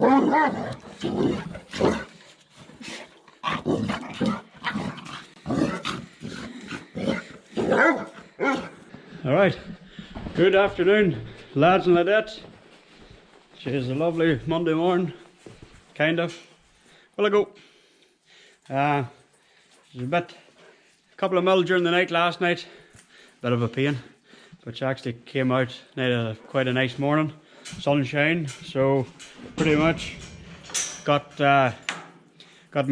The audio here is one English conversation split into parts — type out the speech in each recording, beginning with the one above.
Alright, good afternoon lads and ladettes. It's a lovely Monday morning, kind of. Well, I go. There's a couple of mil during the night last night, bit of a pain, which actually came out quite a nice morning, sunshine. So pretty much got my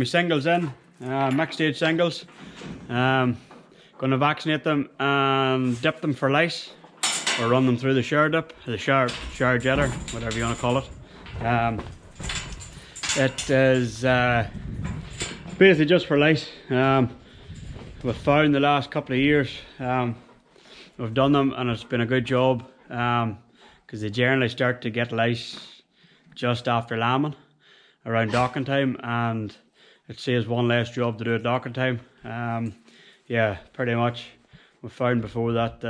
singles in, mixed stage singles. Going to vaccinate them and dip them for lice, or run them through the shower dip, the shower jetter, whatever you want to call it. It is basically just for lice. We've found the last couple of years we've done them, and it's been a good job, because they generally start to get lice just after lambing, around docking time, and it saves one less job to do at docking time. Yeah, pretty much. We found before that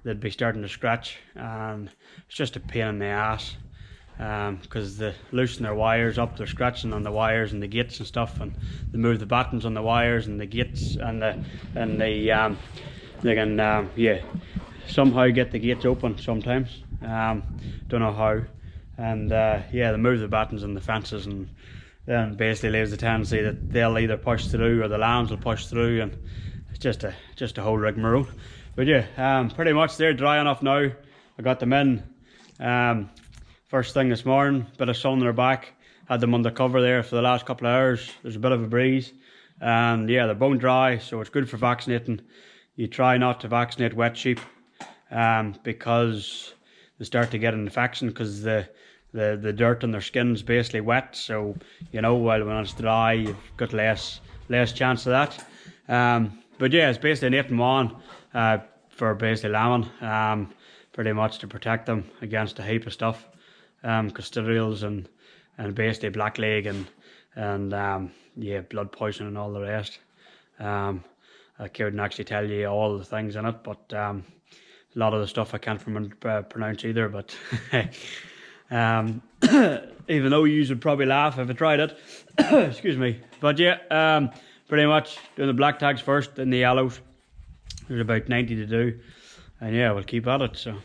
they'd be starting to scratch, and it's just a pain in the ass, because they loosen their wires up, they're scratching on the wires and the gates and stuff, and they move the buttons on the wires and the gates, and they can yeah, somehow get the gates open sometimes. Don't know how, and yeah, they move the buttons and the fences, and then basically leaves the tendency that they'll either push through or the lambs will push through, and it's just a whole rigmarole. But yeah, pretty much they're dry enough now. I got them in first thing this morning, bit of sun on their back, had them under cover there for the last couple of hours. There's a bit of a breeze, and yeah, they're bone dry, so it's good for vaccinating. You try not to vaccinate wet sheep, because they start to get an infection, because the dirt on their skin's basically wet, so you know, while when it's dry you've got less chance of that. But yeah, it's basically an 8-in-1 for basically lambing, pretty much to protect them against a heap of stuff, coccidioles and basically blackleg and yeah, blood poisoning and all the rest. I couldn't actually tell you all the things in it, but a lot of the stuff I can't pronounce either, but even though you would probably laugh if I tried it. Excuse me. But yeah, pretty much doing the black tags first, then the yellows. There's about 90 to do, and yeah, we'll keep at it. So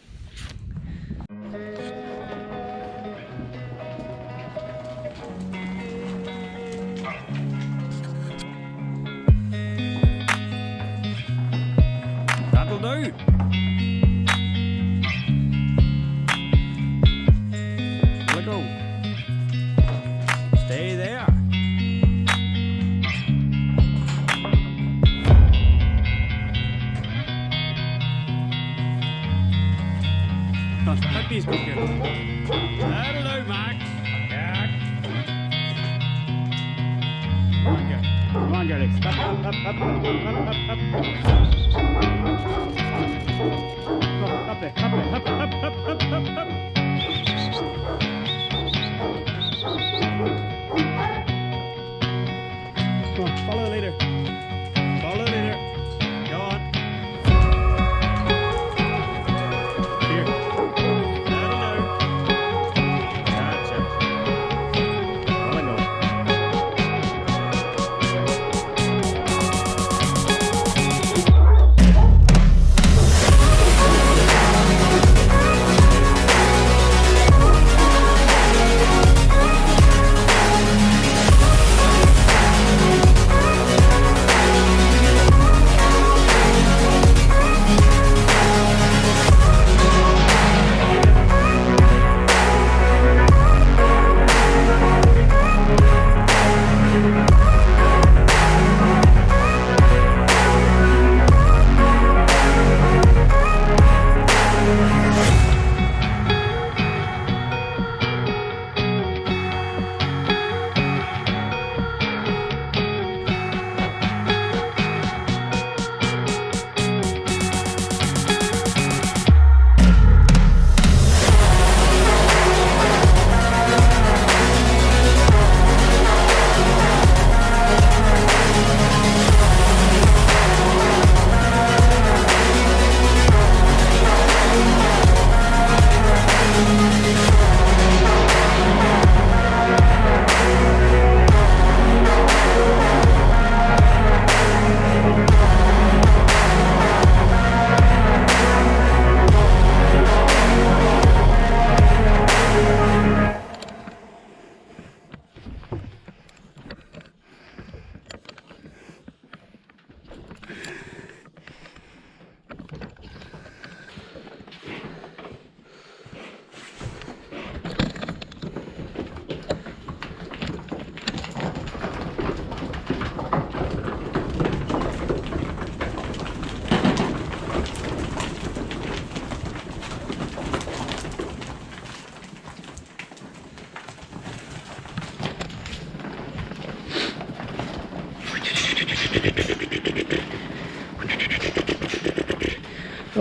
that'll do. Let go. Stay there. Let these go here. That'll do, Max. Yeah. Come on, Gertie. Up. Up there. Up. Come on, follow the leader. Follow the leader. Go on. Here. That'll do. That's it. Let go.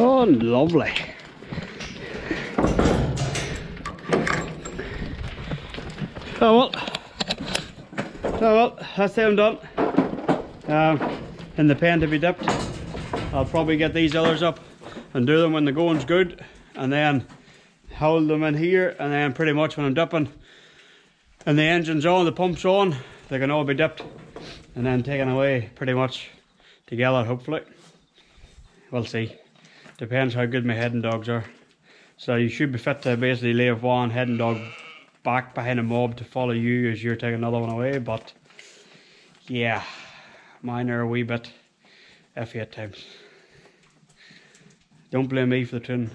Oh, lovely. Oh well, that's them done. In the pen to be dipped. I'll probably get these others up and do them when the going's good, and then hold them in here, and then pretty much when I'm dipping and the engine's on, the pump's on, they can all be dipped and then taken away pretty much together, hopefully. We'll see. Depends how good my heading dogs are. So you should be fit to basically leave one heading dog back behind a mob to follow you as you're taking another one away, but yeah, mine are a wee bit iffy at times. Don't blame me for the tune.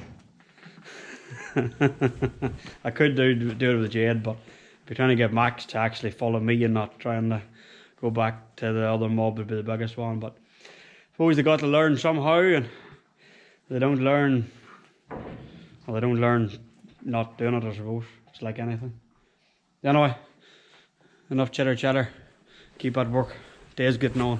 I could do it with Jade, but if you're trying to get Max to actually follow me and not trying to go back to the other mob would be the biggest one. But I suppose they got to learn somehow, and they don't learn, well, they don't learn not doing it, I suppose. It's like anything. Anyway, enough chatter. Keep at work. Day's getting on.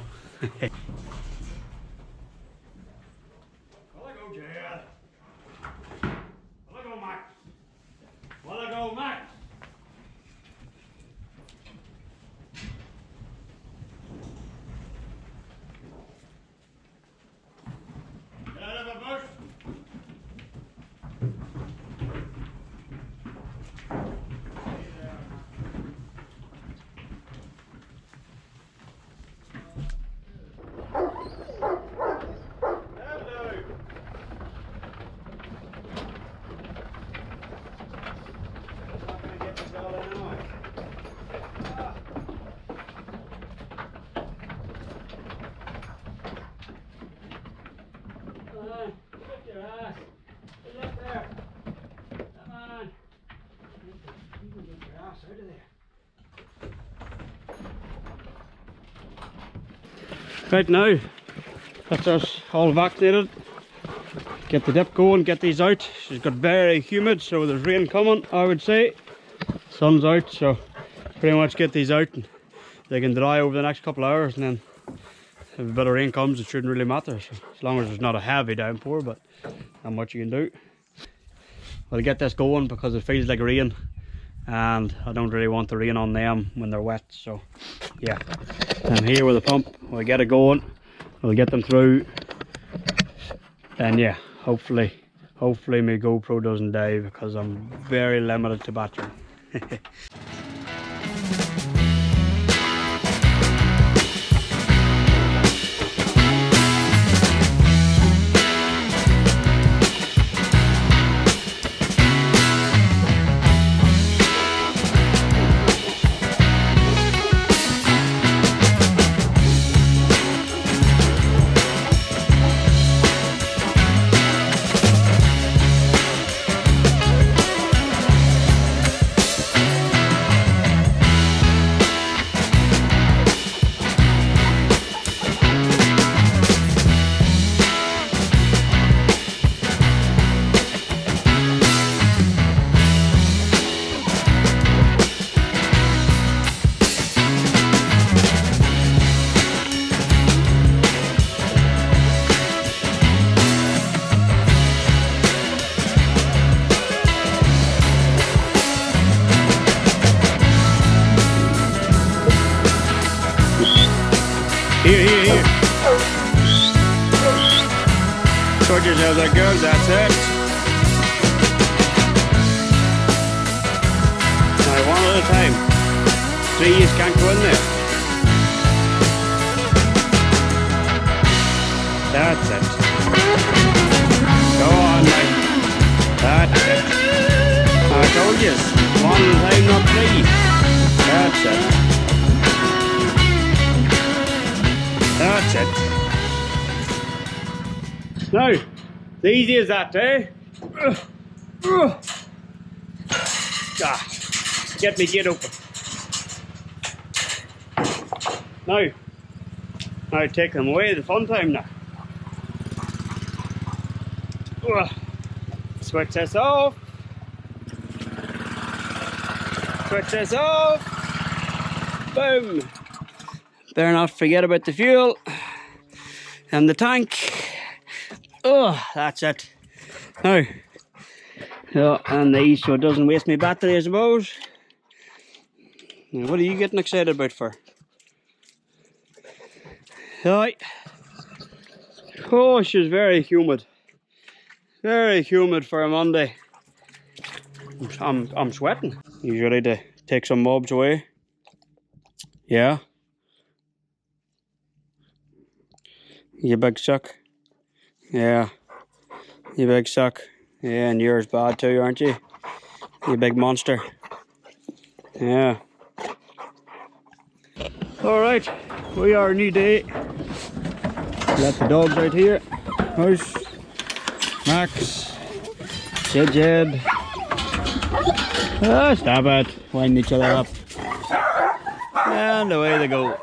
Right now, that's us all vaccinated. Get the dip going, get these out. It's got very humid, so there's rain coming, I would say. Sun's out, so pretty much get these out and they can dry over the next couple of hours, and then if a bit of rain comes, it shouldn't really matter. So as long as there's not a heavy downpour, but not much you can do. We'll get this going because it feels like rain, and I don't really want the rain on them when they're wet. So yeah, I'm here with the pump. We'll get it going, we'll get them through, and yeah, hopefully my GoPro doesn't die because I'm very limited to battery. Here. Sort yourselves out, girls, that's it. Now, one at a time. Please, can't go in there. That's it. Go on, now. That's it. I told you, one at a time, not three. That's it. That's it. Now, it's easy as that, eh? Get me gate open. Now take them away, the fun time now. Switch this off. Switch this off. Boom. Better not forget about the fuel and the tank. Oh, that's it. Now, yeah, and these so it doesn't waste my battery, I suppose. Now, what are you getting excited about for? Right. Oh, she's very humid. Very humid for a Monday. I'm sweating. You ready to take some mobs away? Yeah. You big suck. Yeah. You big suck. Yeah, and yours bad too, aren't you? You big monster. Yeah. Alright, we are a new day. Let the dogs out here. Mouse, Max, Jed. Ah, stop it. Wind each other up. And away they go.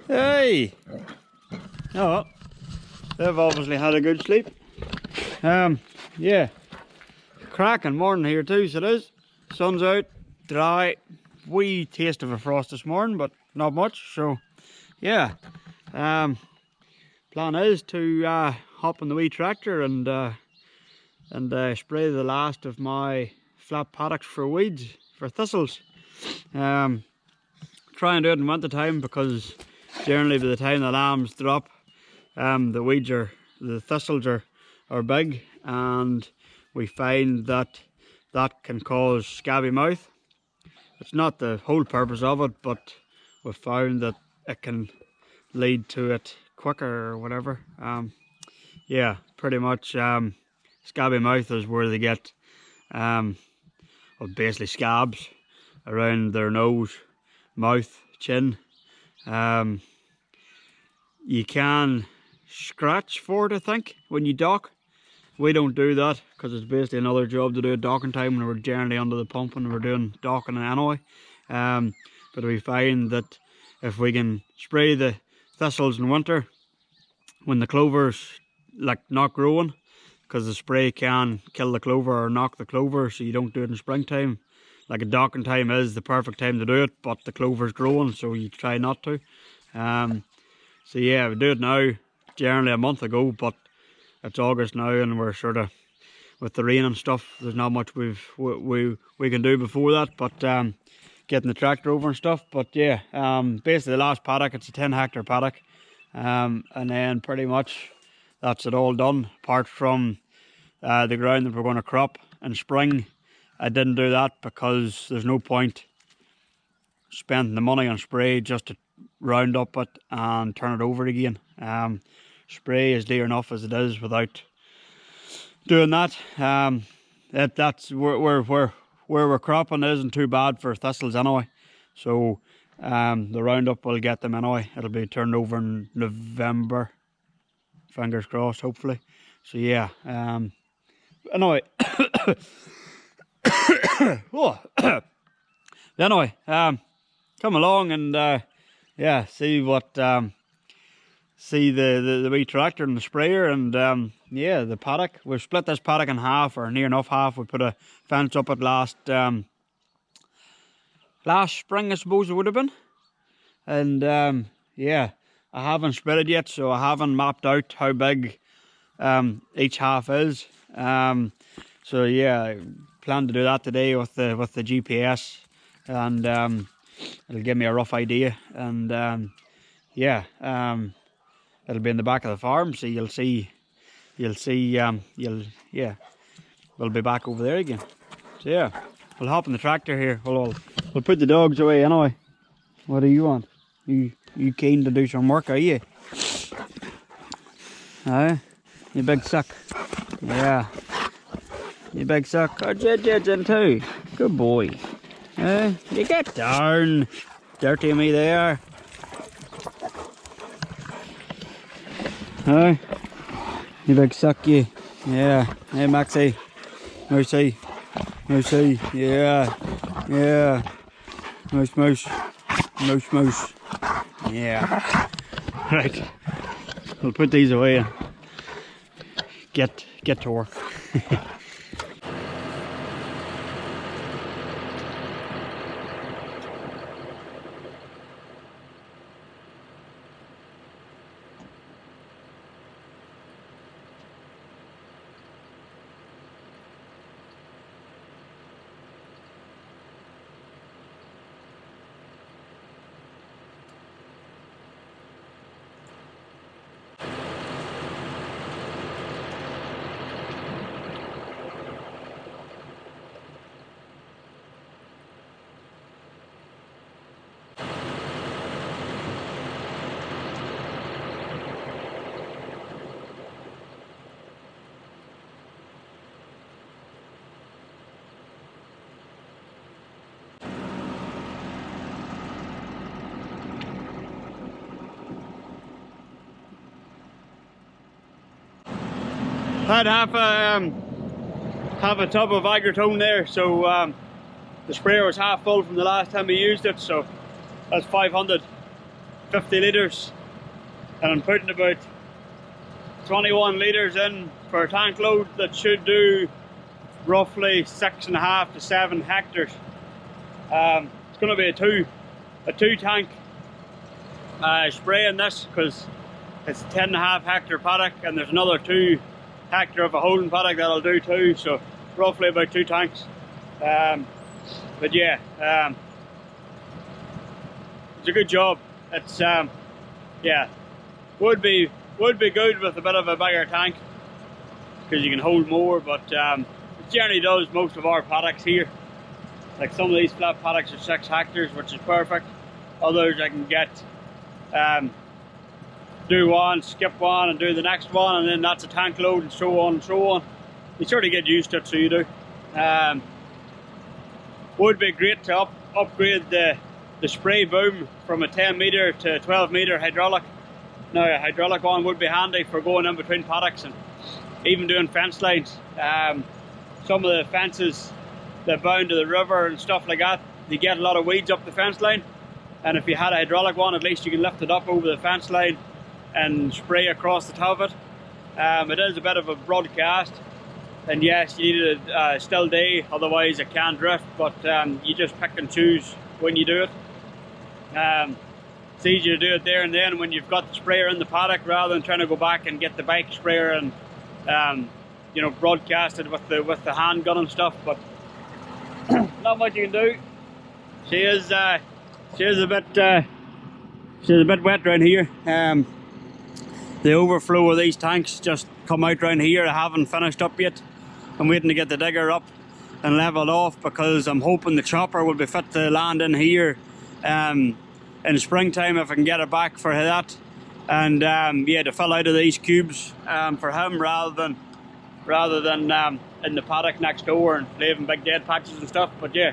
Hey! Oh, they've obviously had a good sleep. Yeah. Cracking morning here too, so it is. Sun's out, dry. Wee taste of a frost this morning, but not much, so yeah. Plan is to hop on the wee tractor and spray the last of my flat paddocks for weeds, for thistles. Try and do it in winter time because generally by the time the lambs drop, the thistles are big, and we find that can cause scabby mouth. It's not the whole purpose of it, but we've found that it can lead to it quicker or whatever. Yeah, pretty much scabby mouth is where they get basically scabs around their nose, mouth, chin. You can scratch for it, I think, when you dock. We don't do that because it's basically another job to do at docking time when we're generally under the pump and we're doing docking anyway. But we find that if we can spray the thistles in winter when the clover's like not growing, because the spray can kill the clover or knock the clover, so you don't do it in springtime. Like a docking time is the perfect time to do it, but the clover's growing, so you try not to. So yeah, we do it now, generally a month ago, but it's August now and we're sort of, with the rain and stuff, there's not much we can do before that, but getting the tractor over and stuff. But yeah, basically the last paddock, it's a 10 hectare paddock, and then pretty much that's it all done, apart from the ground that we're going to crop in spring. I didn't do that because there's no point spending the money on spray just to round up it and turn it over again. Spray is dear enough as it is without doing that. That's where we're cropping isn't too bad for thistles anyway. So the roundup will get them anyway. It'll be turned over in November. Fingers crossed, hopefully. So yeah. Anyway. Oh. Anyway, come along and yeah, see what see the wee tractor and the sprayer, and yeah, the paddock. We've split this paddock in half, or near enough half. We put a fence up at last spring, I suppose it would have been. And yeah, I haven't split it yet, so I haven't mapped out how big each half is. So yeah, I plan to do that today with the GPS, and it'll give me a rough idea. And yeah, it'll be in the back of the farm, so you'll see, yeah, we'll be back over there again. So yeah, we'll hop in the tractor here. We'll put the dogs away anyway. What do you want? You keen to do some work, are you? You big suck. Yeah. You big suck. Oh, Jed's in too. Good boy. You get down. Dirty me there. You big suck, you. Yeah. Hey, Maxie. Mousey. Mousey. Yeah. Yeah. Mouse, mouse. Mouse, mouse. Yeah. Right. We'll put these away and get to work. Had half a tub of agritone there, so the sprayer was half full from the last time we used it, so that's 550 litres, and I'm putting about 21 litres in for a tank load that should do roughly 6.5 to 7 hectares. It's going to be a two tank spray in this, because it's a 10.5 hectare paddock, and there's another 2 hectare of a holding paddock that'll do too, so roughly about 2 tanks. But yeah, it's a good job. It's yeah, would be good with a bit of a bigger tank, because you can hold more, but it generally does most of our paddocks here. Like some of these flat paddocks are 6 hectares, which is perfect. Others I can get do one, skip one, and do the next one, and then that's a tank load, and so on and so on. You sort of get used to it, so you do. Would be great to upgrade the spray boom from a 10 metre to a 12 metre hydraulic. Now a hydraulic one would be handy for going in between paddocks and even doing fence lines. Some of the fences that bound to the river and stuff like that, you get a lot of weeds up the fence line, and if you had a hydraulic one, at least you can lift it up over the fence line and spray across the top of it. It is a bit of a broadcast, and yes, you need a still day, otherwise it can drift, but you just pick and choose when you do it. It's easier to do it there and then when you've got the sprayer in the paddock, rather than trying to go back and get the bike sprayer and you know, broadcast it with the handgun and stuff. But not much you can do. She is a bit wet around here. The overflow of these tanks just come out around here. I haven't finished up yet. I'm waiting to get the digger up and leveled off, because I'm hoping the chopper will be fit to land in here in springtime if I can get it back for that. And yeah, to fill out of these cubes for him, rather than in the paddock next door and leaving big dead patches and stuff. But yeah,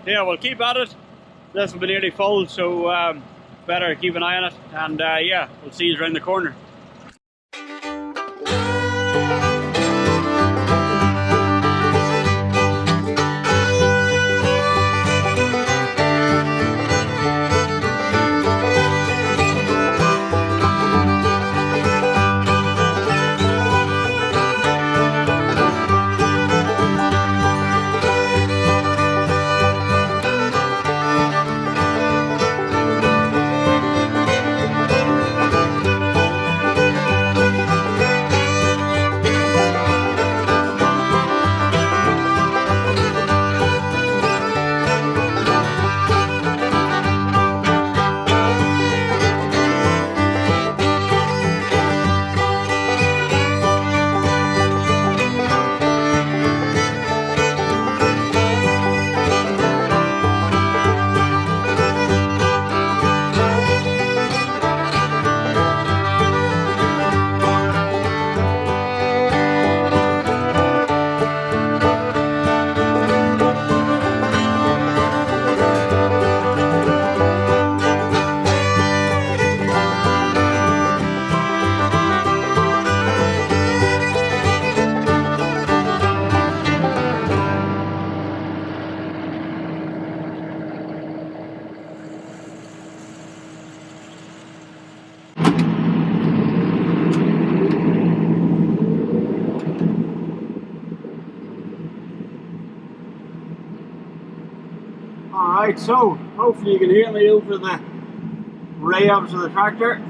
yeah, we'll keep at it. This will be nearly full, so better keep an eye on it, and yeah, we'll see you around the corner. Alright, so hopefully you can hear me over the revs of the tractor.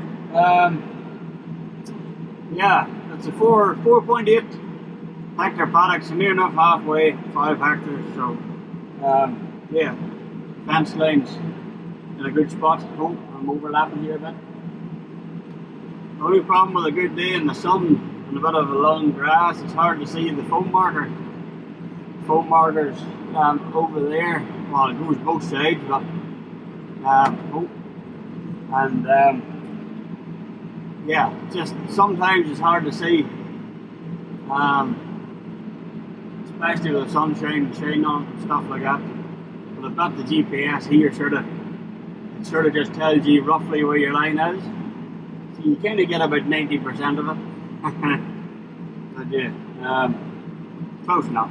Yeah, it's a 4.8 hectare paddock, so near enough halfway, 5 hectares. So yeah, fence lines in a good spot. Oh, I'm overlapping here a bit. The only problem with a good day in the sun and a bit of a long grass, it's hard to see the foam marker. Foam markers over there. Well, it goes both sides, but yeah, just sometimes it's hard to see, especially with the sunshine and shine on and stuff like that. But I've got the GPS here, it sort of just tells you roughly where your line is. So you kind of get about 90% of it. But yeah, close enough.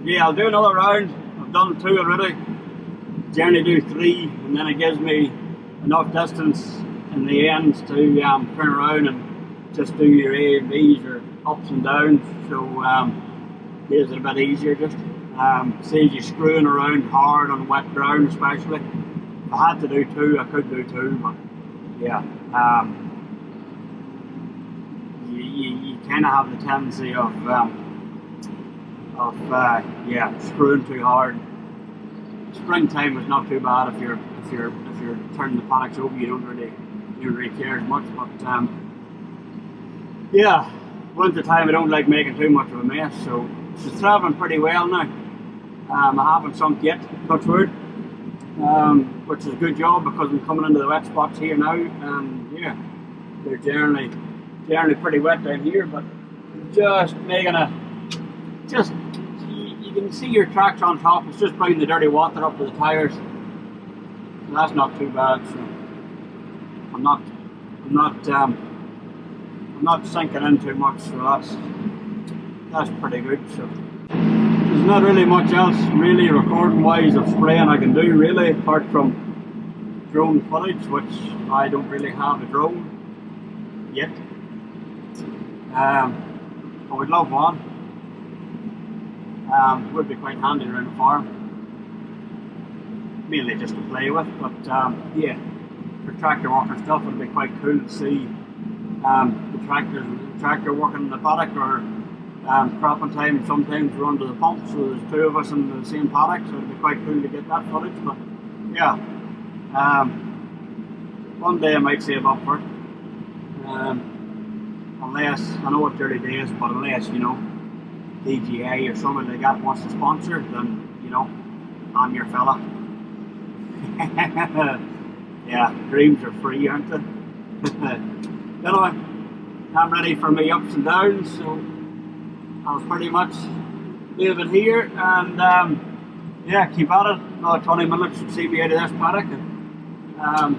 Yeah, I'll do another round. I've done 2 already. Generally do 3, and then it gives me enough distance in the ends to turn around and just do your A and B's or ups and downs. So makes it a bit easier. Just saves you screwing around hard on wet ground, especially. If I had to do 2, I could do 2, but yeah, you kind of have the tendency of yeah, screwing too hard. Springtime is not too bad if you're turning the paddocks over. You don't really care as much. But yeah, winter time I don't like making too much of a mess. So it's travelling pretty well now. I haven't sunk yet, touch wood, which is a good job because I'm coming into the wet spots here now. Yeah, they're generally pretty wet down here, but just making you can see your tracks on top. It's just bringing the dirty water up with the tires. So that's not too bad. So I'm not sinking in too much. So that's pretty good. So there's not really much else really recording wise of spraying I can do really, apart from drone footage, which I don't really have a drone yet. I would love one. Would be quite handy around the farm, mainly just to play with, but yeah, for tractor work and stuff it would be quite cool to see the tractor working in the paddock, or cropping time sometimes we're under the pump, so there's 2 of us in the same paddock, so it'd be quite cool to get that footage. But yeah, one day I might save up for it, unless, I know it's early days, but unless, you know, DGA or somebody like that wants to sponsor, then, you know, I'm your fella. Yeah, dreams are free, aren't they? Anyway, I'm ready for my ups and downs, so I'll pretty much leave it here, and yeah, keep at it. Another 20 minutes should see me out of this paddock. And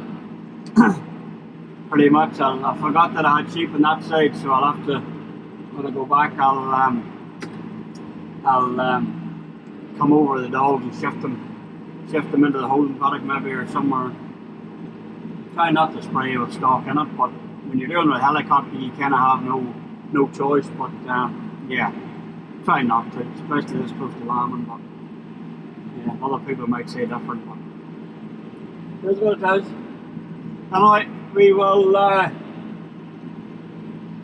pretty much, I forgot that I had sheep on that side, so I'll have to, when I go back, I'll come over the dogs and shift them into the holding paddock maybe, or somewhere. Try not to spray with stock in it, but when you're doing with helicopter you kind of have no choice. But yeah, try not to, especially this close to lambing. But yeah, other people might say different, but here's what it is. Anyway, we will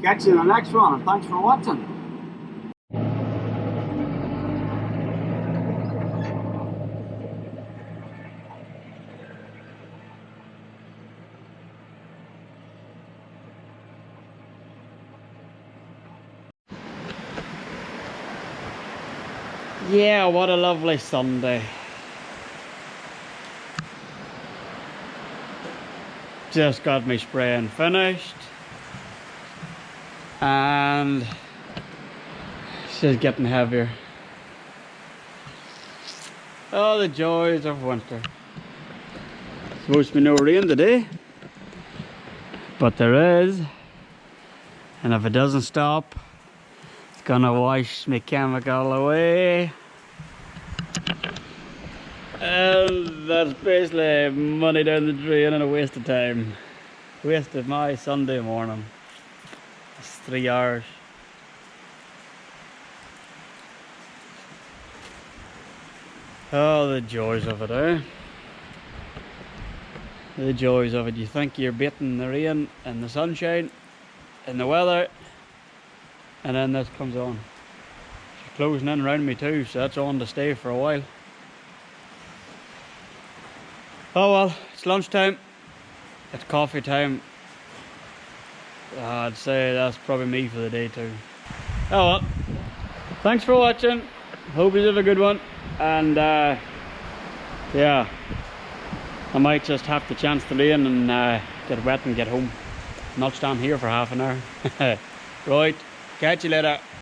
catch you in the next one, and thanks for watching. Yeah, what a lovely Sunday. Just got me spraying finished, and it's just getting heavier. Oh, the joys of winter. Supposed to be no rain today, but there is, and if it doesn't stop, it's gonna wash my chemical away. And that's basically money down the drain and a waste of time. Wasted my Sunday morning. It's 3 hours. Oh, the joys of it, eh? The joys of it. You think you're baiting the rain and the sunshine and the weather, and then this comes on. She's closing in around me too, so that's on to stay for a while. Oh well, it's lunchtime. It's coffee time. I'd say that's probably me for the day too. Oh well, thanks for watching. Hope you have a good one. And yeah, I might just have to chance the lane and get wet and get home. Not stand here for half an hour. Right, catch you later.